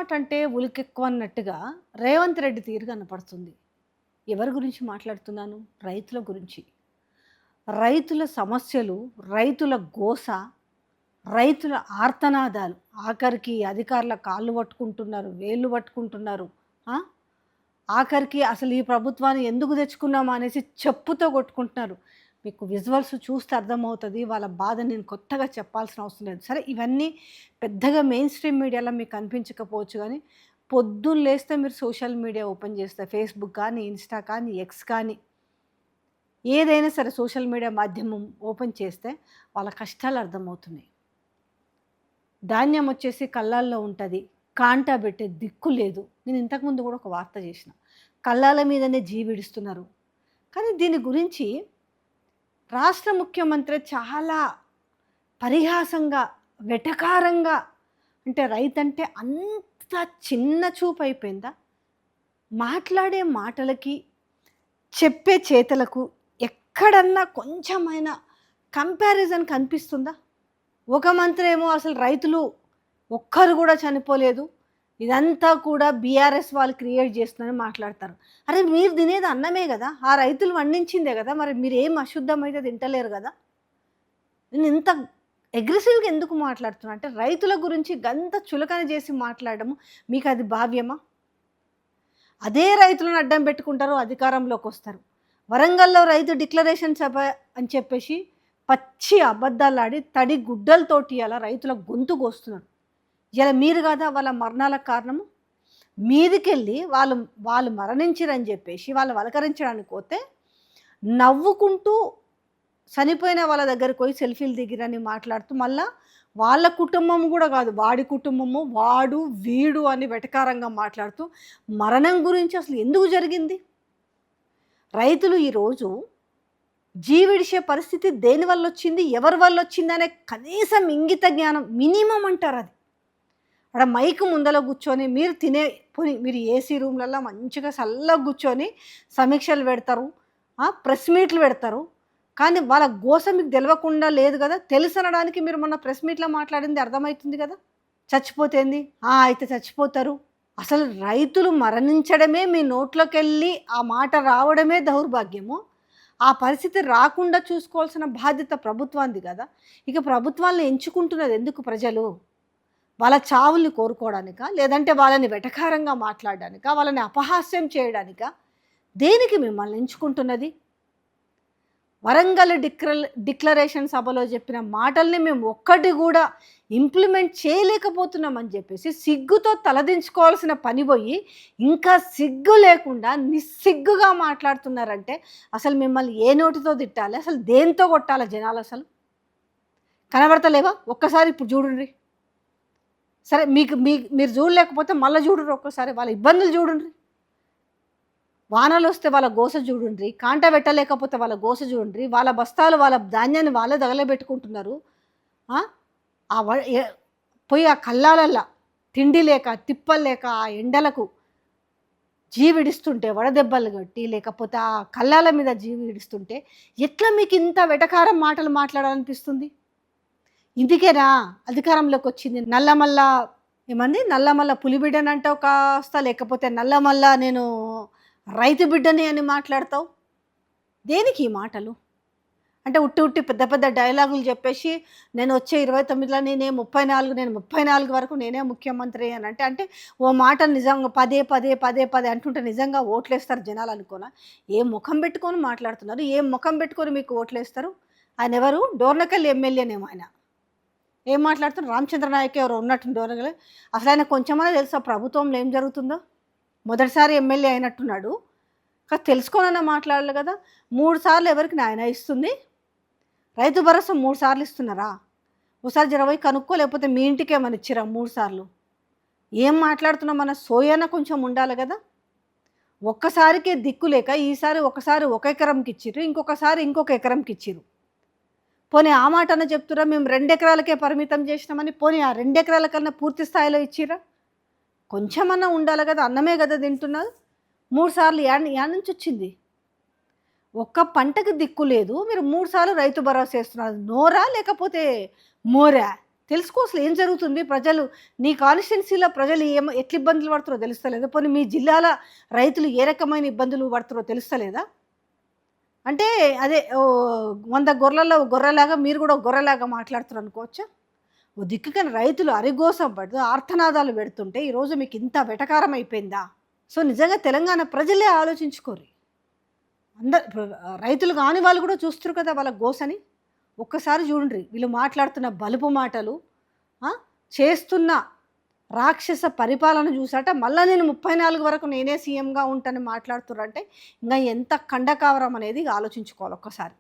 మాట అంటే ఉలికెక్కువ అన్నట్టుగా రేవంత్ రెడ్డి తీరు కనపడుతుంది. ఎవరి గురించి మాట్లాడుతున్నాను? రైతుల గురించి. రైతుల సమస్యలు, రైతుల గోస, రైతుల ఆర్తనాదాలు. ఆఖరికి అధికారుల కాళ్ళు పట్టుకుంటున్నారు, వేళ్ళు పట్టుకుంటున్నారు. ఆ! ఆఖరికి అసలు ఈ ప్రభుత్వాన్ని ఎందుకు తెచ్చుకున్నామా అనేసి చెప్పుతో కొట్టుకుంటున్నారు. మీకు విజువల్స్ చూస్తే అర్థమవుతది. వాళ్ళ బాధ నేను కొత్తగా చెప్పాల్సిన అవసరం లేదు. సరే ఇవన్నీ పెద్దగా మెయిన్ స్ట్రీమ్ మీడియాలో మీకు కనిపించకపోవచ్చు గానీ, పొద్దున్న లేస్తే మీరు సోషల్ మీడియా ఓపెన్ చేస్తే ఫేస్‌బుక్ కానీ, ఇన్‌స్టా కానీ, ఎక్స్ కానీ ఏదైనా సరే సోషల్ మీడియా మాధ్యమం ఓపెన్ చేస్తే వాళ్ళ కష్టాలు అర్థమవుతున్నాయి. ధాన్యం వచ్చేసి కళ్ళాల్లో ఉంటది. కాంటా పెట్టే దిక్కు లేదు. నేను ఇంతకుముందు కూడా ఒక వార్త చేసిన. కళ్ళాల మీదనే జీవిడుస్తున్నారు. కానీ దీని గురించి రాష్ట్ర ముఖ్యమంత్రి చాలా పరిహాసంగా, వెటకారంగా అంటే రైతంటే అంత చిన్న చూపు అయిపోయిందా? మాట్లాడే మాటలకి, చెప్పే చేతలకు ఎక్కడన్నా కొంచెమైనా కంపారిజన్ కనిపిస్తుందా? ఒక మంత్రి ఏమో అసలు రైతులు ఒక్కరు కూడా చనిపోలేదు. ఇదంతా కూడా బీఆర్ఎస్ వాళ్ళు క్రియేట్ చేస్తున్నారని మాట్లాడతారు. అరే మీరు తినేది అన్నమే గదా! ఆ రైతులు పండించిందే గదా! మరి మీరేం అశుద్ధమైతే తింటలేరు గదా! నేను ఇంత అగ్రెసివ్‌గా ఎందుకు మాట్లాడుతున్నా అంటే రైతుల గురించి గంత చులకన చేసి మాట్లాడడము మీకది భావ్యమా? అదే రైతులను అడ్డం పెట్టుకుంటారు, అధికారంలోకొస్తారు. వరంగల్‌లో రైతు డిక్లరేషన్ సభ అని చెప్పేసి పచ్చి అబద్దాలాడి తడి గుడ్డలతోటి అలా రైతుల గొంతు కోస్తున్నారు. ఇలా మీరు కాదా వాళ్ళ మరణాలకు కారణము? మీదికెళ్ళి వాళ్ళు వాళ్ళు మరణించిరని చెప్పేసి వాళ్ళు పలకరించడానికి పోతే నవ్వుకుంటూ చనిపోయిన వాళ్ళ దగ్గరికి పోయి సెల్ఫీలు దిగిరని మాట్లాడుతూ మళ్ళా వాళ్ళ కుటుంబం కూడా కాదు వాడి కుటుంబము వాడు వీడు అని వెటకారంగా మాట్లాడుతూ మరణం గురించి అసలు ఎందుకు జరిగింది? రైతులు ఈరోజు జీవిడిచే పరిస్థితి దేనివల్ల వచ్చింది, ఎవరి వల్ల వచ్చిందనే కనీసం ఇంగిత జ్ఞానం మినిమం అంటారు అది. అక్కడ మైక్ ముందల కూర్చొని మీరు తినే పోనీ మీరు ఏసీ రూమ్‌లల్లో మంచిగా సల్లగా కూర్చొని సమీక్షలు పెడతారు. ప్రెస్ మీట్లు పెడతారు. కానీ వాళ్ళ గోస మీకు తెలవకుండా లేదు గదా! తెలుసనడానికి మీరు మొన్న ప్రెస్ మీట్‌లో మాట్లాడింది అర్థమైతుంది గదా! చచ్చిపోతేంది? అయితే చచ్చిపోతారు. అసలు రైతులు మరణించడమే మీ నోట్లోకెళ్ళి ఆ మాట రావడమే దౌర్భాగ్యము. ఆ పరిస్థితి రాకుండా చూసుకోవాల్సిన బాధ్యత ప్రభుత్వానిది గదా! ఇక ప్రభుత్వాలను ఎంచుకుంటున్నది ఎందుకు ప్రజలు? వాళ్ళ చావుల్ని కోరుకోవడానికా? లేదంటే వాళ్ళని వెటకారంగా మాట్లాడడానికా? వాళ్ళని అపహాస్యం చేయడానికా? దేనికి మిమ్మల్ని ఎంచుకుంటున్నది? వరంగల్ డిక్లరేషన్ సభలో చెప్పిన మాటల్ని మేము ఒక్కటి కూడా ఇంప్లిమెంట్ చేయలేకపోతున్నామని చెప్పేసి సిగ్గుతో తలదించుకోవాల్సిన పని పోయి ఇంకా సిగ్గు లేకుండా నిస్సిగ్గుగా మాట్లాడుతున్నారంటే అసలు మిమ్మల్ని ఏ నోటితో తిట్టాలి? అసలు దేంతో కొట్టాలి జనాలు అసలు? కనబడతలేవా? ఒక్కసారి ఇప్పుడు చూడుండ్రి. సరే మీరు చూడలేకపోతే మళ్ళీ చూడుర్రి ఒక్కసారి వాళ్ళ ఇబ్బందులు చూడుండ్రి. వానలొస్తే వాళ్ళ గోస చూడుండ్రి. కాంట పెట్టలేకపోతే వాళ్ళ గోస చూడుండ్రి. వాళ్ళ బస్తాలు వాళ్ళ ధాన్యాన్ని వాళ్ళే తగలబెట్టుకుంటున్నారు. ఆ! ఆ వ ఎ పోయి ఆ కల్లాలల్ల తిండి లేక, తిప్పలు లేక, ఆ ఎండలకు జీవిడిస్తుంటే వడదెబ్బలు కొట్టి, లేకపోతే ఆ కల్లాల మీద జీవిడిస్తుంటే ఎట్లా మీకింత వెటకారం మాటలు మాట్లాడాలనిపిస్తుంది? ఇందుకేనా అధికారంలోకొచ్చింది. నల్లమల్ల ఏమంది? నల్లమల్ల పులిబిడ్డనంటావు కాస్త, లేకపోతే నల్లమల్ల నేను రైతు బిడ్డని అని మాట్లాడతావు. దేనికి ఈ మాటలు? అంటే ఉట్టి ఉట్టి పెద్ద పెద్ద డైలాగులు చెప్పేసి నేను వచ్చే 29లో నేను 34 వరకు నేనే ముఖ్యమంత్రి అని అంటే ఓ మాట నిజంగా పదే పదే పదే పదే అంటుంటే నిజంగా ఓట్లేస్తారు జనాలు అనుకోనా? ఏ ముఖం పెట్టుకొని మాట్లాడుతున్నారు? ఏ ముఖం పెట్టుకొని మీకు ఓట్లేస్తారు? ఆయన ఎవరు? డోర్నకల్ ఎమ్మెల్యేనేమో ఆయన. ఏం మాట్లాడుతున్నారు? రామచంద్ర నాయక్ ఎవరో ఉన్నట్టు డోర్నకల్. అసలు ఆయన కొంచెమన్నా తెలుసా ప్రభుత్వంలో ఏం జరుగుతుందో? మొదటిసారి ఎమ్మెల్యే అయినట్టున్నాడు. తెలుసుకోనన్నా మాట్లాడాలి కదా! 3 సార్లు ఎవరికి నాయనా ఇస్తుంది? రైతు భరోసా 3 సార్లు ఇస్తున్నారా? ఓసారి జర పోయి కనుక్కో, లేకపోతే మీ ఇంటికేమన్నా ఇచ్చిర్రా 3 సార్లు? ఏం మాట్లాడుతున్నాం మన సోయన్న కొంచెం ఉండాలి గదా! ఒక్కసారికే దిక్కు లేక ఈసారి ఒకసారి ఒక ఎకరంకి ఇచ్చిర్రు. ఇంకొకసారి ఇంకొక ఎకరంకి ఇచ్చిర్రు. పోనీ ఆ మాటన్నా చెప్తుర్రా మేము 2 ఎకరాలకే పరిమితం చేసినామని? పోనీ ఆ 2 ఎకరాల కన్నా పూర్తి స్థాయిలో ఇచ్చిర్రా? కొంచెమన్నా ఉండాలి గదా! అన్నమే గదా తింటున్నారు. 3 సార్లు యాడ్నుంచొచ్చింది? ఒక్క పంటకి దిక్కు లేదు. మీరు 3 సార్లు రైతు భరోసా ఏస్తున్నారు. నోరా? లేకపోతే మోరా? తెలుసుకో అసలు ఏం జరుగుతుంది? ప్రజలు నీ కాన్స్టిట్యున్సీలో ప్రజలు ఎట్ల ఇబ్బందులు పడుతుర్రో తెలుస్తలేదా? పోనీ మీ జిల్లాల రైతులు ఏ రకమైన ఇబ్బందులు పడుతుర్రో తెలుస్తలేదా? అంటే అదే 100 గొర్రెల్లో గొర్రెలాగా మీరు కూడా ఒక గొర్రెలాగా మాట్లాడుతున్నారు అనుకోవచ్చా? ఓ దిక్కుకని రైతులు అరిగోస పడుతూ ఆర్తనాదాలు పెడుతుంటే ఈరోజు మీకు ఇంత వెటకారం అయిపోయిందా? సో, నిజంగా తెలంగాణ ప్రజలే ఆలోచించుకోర్రి. ఇప్పుడు రైతులు కాని వాళ్ళు కూడా చూస్తుర్రు కదా వాళ్ళ గోసని. ఒక్కసారి చూడండి వీళ్ళు మాట్లాడుతున్న బలుపు మాటలు, ఆ! చేస్తున్న రాక్షస పరిపాలన చూసాట మళ్ళా నేను 34 వరకు నేనే సీఎంగా ఉంటానని మాట్లాడుతుర్రంటే ఇంగా ఎంత కండకావరం అనేది ఆలోచించుకోవాలి ఒక్కసారి.